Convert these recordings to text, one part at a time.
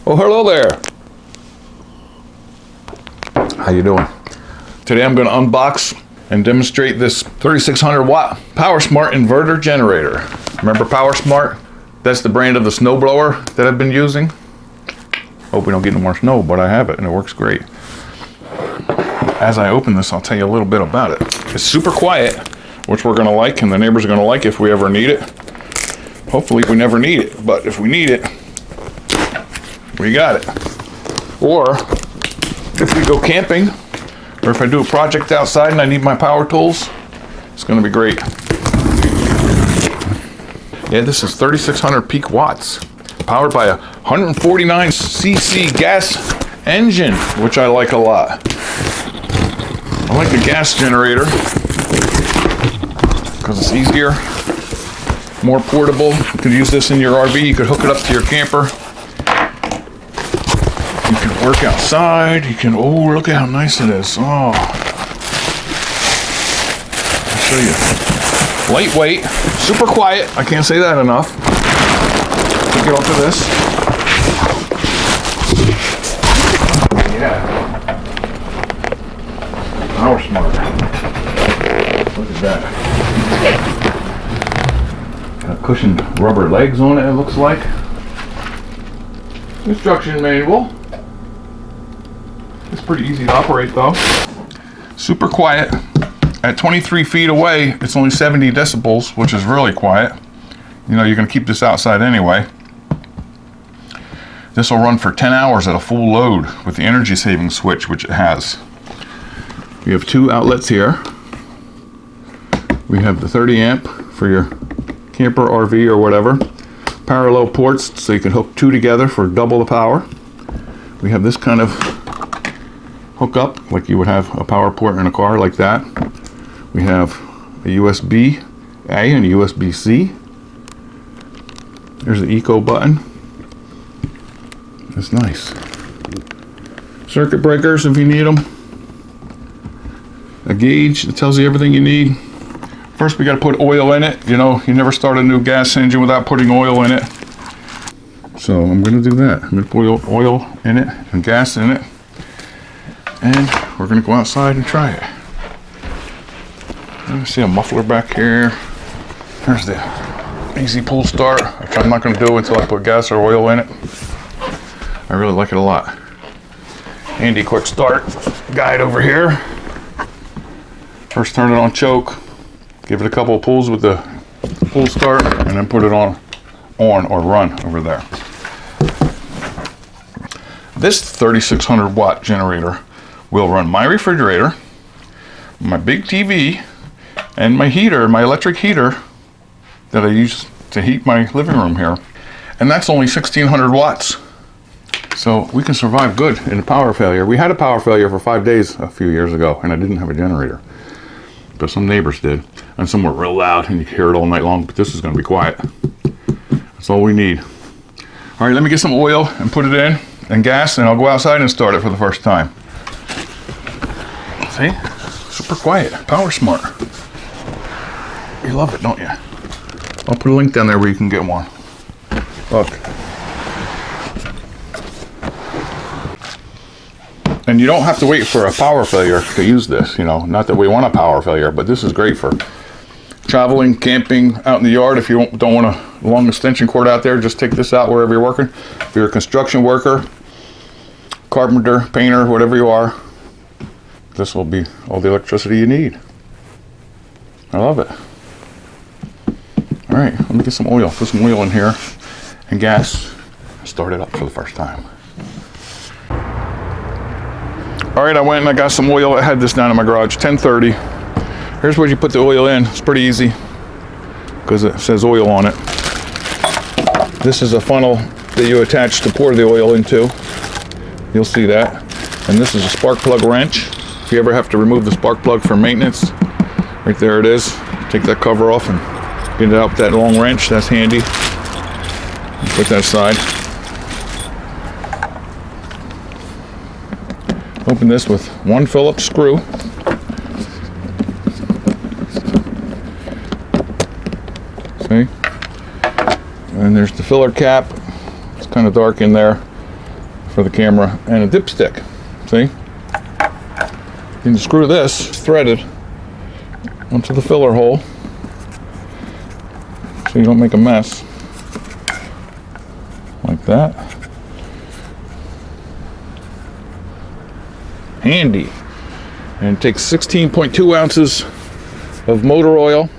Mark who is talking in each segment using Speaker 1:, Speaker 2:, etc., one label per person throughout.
Speaker 1: Oh, hello there. How you doing? Today I'm going to unbox and demonstrate this 3600 watt PowerSmart inverter generator. Remember PowerSmart? That's the brand of the snowblower that I've been using. Hope we don't get no more snow, but I have it and it works great. As I open this, I'll tell you a little bit about it. It's super quiet, which we're going to like, and the neighbors are going to like if we ever need it. Hopefully we never need it, but if we need it, we got it. Or if we go camping, or if I do a project outside and I need my power tools, it's going to be great. Yeah, this is 3600 peak watts, powered by a 149 cc gas engine, which I like a lot. I like the gas generator because it's easier, more portable. You could use this in your RV. You could hook it up to your camper. You can work outside. You can, oh, look at how nice it is. Oh, I'll show you. Lightweight, super quiet. I can't say that enough. Take it off of this. Yeah. PowerSmart. Look at that. Got cushioned rubber legs on it, it looks like. Instruction manual. It's pretty easy to operate though. Super quiet. At 23 feet away, it's only 70 decibels, which is really quiet. You know, you're going to keep this outside anyway. This will run for 10 hours at a full load with the energy saving switch, which it has. We have two outlets here. We have the 30 amp for your camper, RV, or whatever. Parallel ports, so you can hook two together for double the power. We have this kind of hookup, like you would have a power port in a car, like that. We have a USB-A and a USB-C. There's the eco button. That's nice. Circuit breakers if you need them. A gauge that tells you everything you need. First we got to put oil in it. You know, you never start a new gas engine without putting oil in it. So I'm going to do that. I'm going to put oil in it and gas in it. And we're going to go outside and try it. You see a muffler back here. There's the easy pull start, which I'm not going to do until I put gas or oil in it. I really like it a lot. Handy quick start guide over here. First turn it on choke. Give it a couple of pulls with the pull start, and then put it on or run over there. This 3600 watt generator will run my refrigerator, my big TV, and my heater, my electric heater that I use to heat my living room here. And that's only 1600 watts. So we can survive good in a power failure. We had a power failure for 5 days a few years ago, and I didn't have a generator. But some neighbors did. And some were real loud, and you could hear it all night long, but this is going to be quiet. That's all we need. All right, let me get some oil and put it in, and gas, and I'll go outside and start it for the first time. See? Super quiet. PowerSmart. You love it, don't you? I'll put a link down there where you can get one. Look. And you don't have to wait for a power failure to use this, you know. Not that we want a power failure, but this is great for traveling, camping, out in the yard. If you don't want a long extension cord out there, just take this out wherever you're working. If you're a construction worker, carpenter, painter, whatever you are, this will be all the electricity you need. I love it. All right, let me get some oil. Put some oil in here and gas. Start it up for the first time. All right, I went and I got some oil. I had this down in my garage, 1030. Here's where you put the oil in. It's pretty easy because it says oil on it. This is a funnel that you attach to pour the oil into. You'll see that. And this is a spark plug wrench. If you ever have to remove the spark plug for maintenance, right there it is. Take that cover off and get it out with that long wrench. That's handy. Put that aside. Open this with one Phillips screw. See? And there's the filler cap. It's kind of dark in there. for the camera and a dipstick. See? You can screw this threaded onto the filler hole so you don't make a mess. Like that. Handy. And it takes 16.2 ounces of motor oil.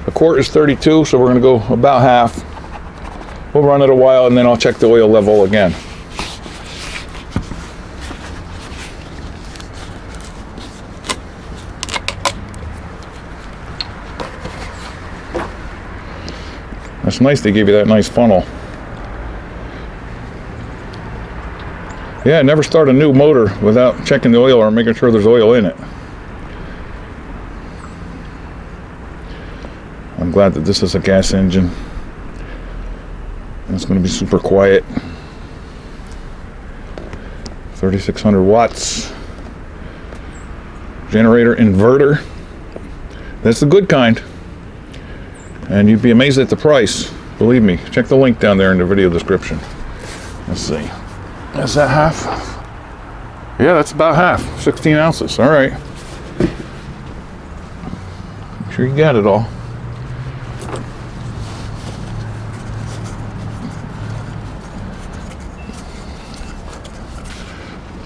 Speaker 1: A quart is 32, so we're going to go about half. We'll run it a while and then I'll check the oil level again. That's nice, they gave you that nice funnel. Yeah, never start a new motor without checking the oil or making sure there's oil in it. I'm glad that this is a gas engine. It's going to be super quiet. 3600 watts. Generator inverter. That's the good kind. And you'd be amazed at the price. Believe me. Check the link down there in the video description. Let's see. Is that half? Yeah, that's about half. 16 ounces. All right. Make sure you got it all.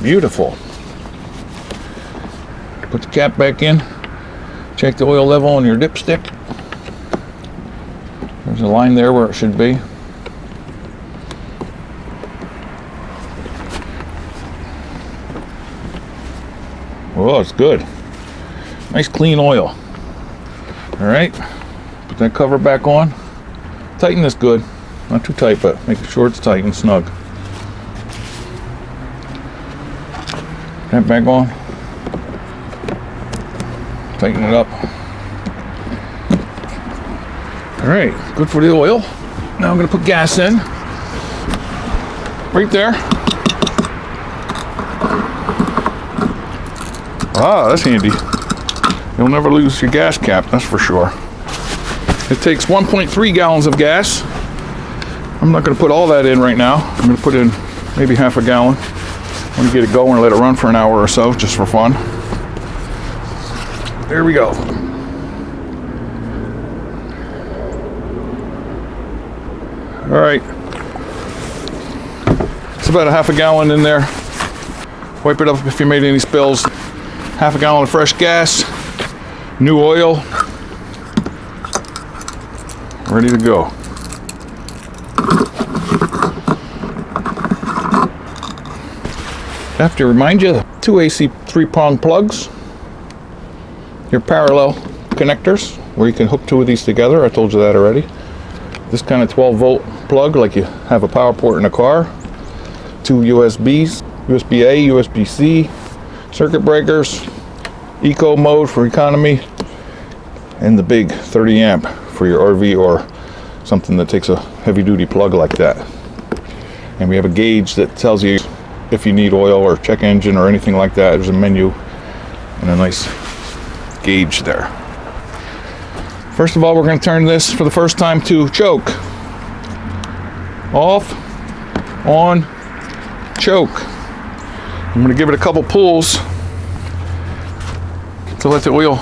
Speaker 1: Beautiful. Put the cap back in. Check the oil level on your dipstick. There's a line there where it should be. Oh, it's good. Nice clean oil. All right. Put that cover back on. Tighten this good. Not too tight, but make sure it's tight and snug. That back on. Tighten it up. All right, good for the oil. Now I'm going to put gas in. Right there. Ah, that's handy. You'll never lose your gas cap, that's for sure. It takes 1.3 gallons of gas. I'm not going to put all that in right now. I'm going to put in maybe half a gallon. I'm going to get it going and let it run for an hour or so, just for fun. There we go. All right. It's about a half a gallon in there. Wipe it up if you made any spills. Half a gallon of fresh gas. New oil. Ready to go. I have to remind you, 2 AC 3-prong plugs. Your parallel connectors, where you can hook 2 of these together. I told you that already. This kind of 12-volt plug, like you have a power port in a car. 2 USBs, USB-A, USB-C, circuit breakers, eco mode for economy, and the big 30 amp for your RV or something that takes a heavy-duty plug like that. And we have a gauge that tells you if you need oil or check engine or anything like that. There's a menu and a nice gauge there. First of all, we're going to turn this for the first time to choke. Off, on, choke. I'm going to give it a couple pulls to let the oil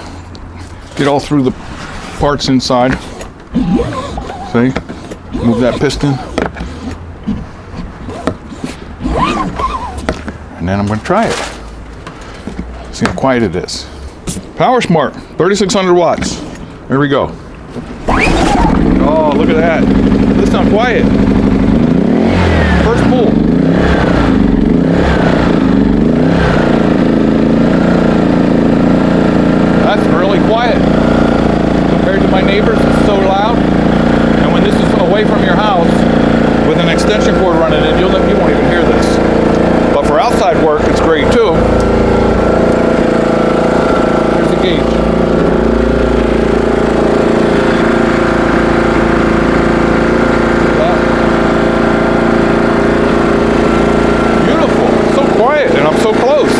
Speaker 1: get all through the parts inside. See? Move that piston. And then I'm going to try it. See how quiet it is. PowerSmart, 3600 watts. There we go. Oh, look at that. Listen how quiet. First pull. That's really quiet. Compared to my neighbors, it's so loud. And when this is away from your house, with an extension cord running in, you won't even hear this. But for outside work, it's great too. Here's the gauge. And I'm so close.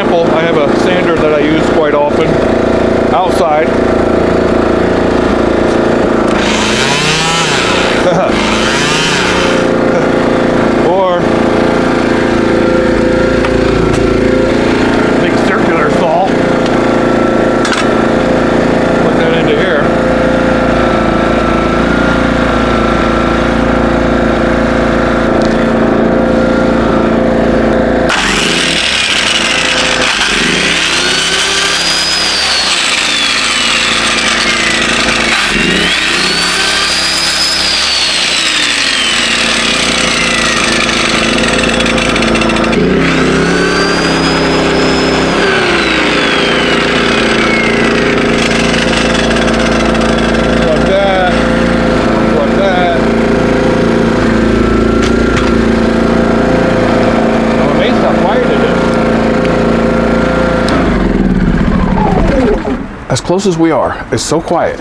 Speaker 1: example, I have a sander that I use quite often outside. Or big circular saw. Put that into here. As close as we are, it's so quiet.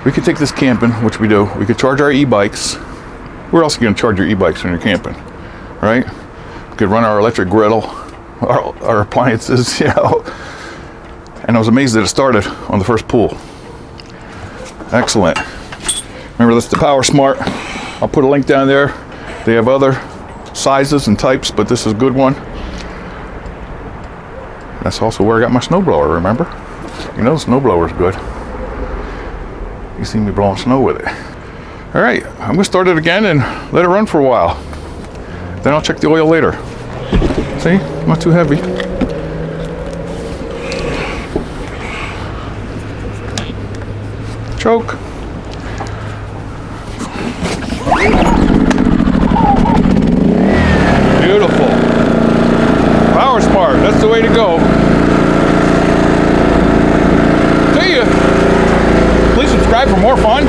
Speaker 1: We could take this camping, which we do. We could charge our e-bikes. Where else are you going to charge your e-bikes when you're camping, right? We could run our electric griddle, our appliances, you know. And I was amazed that it started on the first pull. Excellent. Remember, that's the PowerSmart. I'll put a link down there. They have other sizes and types, but this is a good one. That's also where I got my snowblower, remember? You know the snowblower's good. You see me blowing snow with it. All right, I'm gonna start it again and let it run for a while. Then I'll check the oil later. See, not too heavy. Choke. Beautiful. PowerSmart, that's the way to go. See ya. Please subscribe for more fun.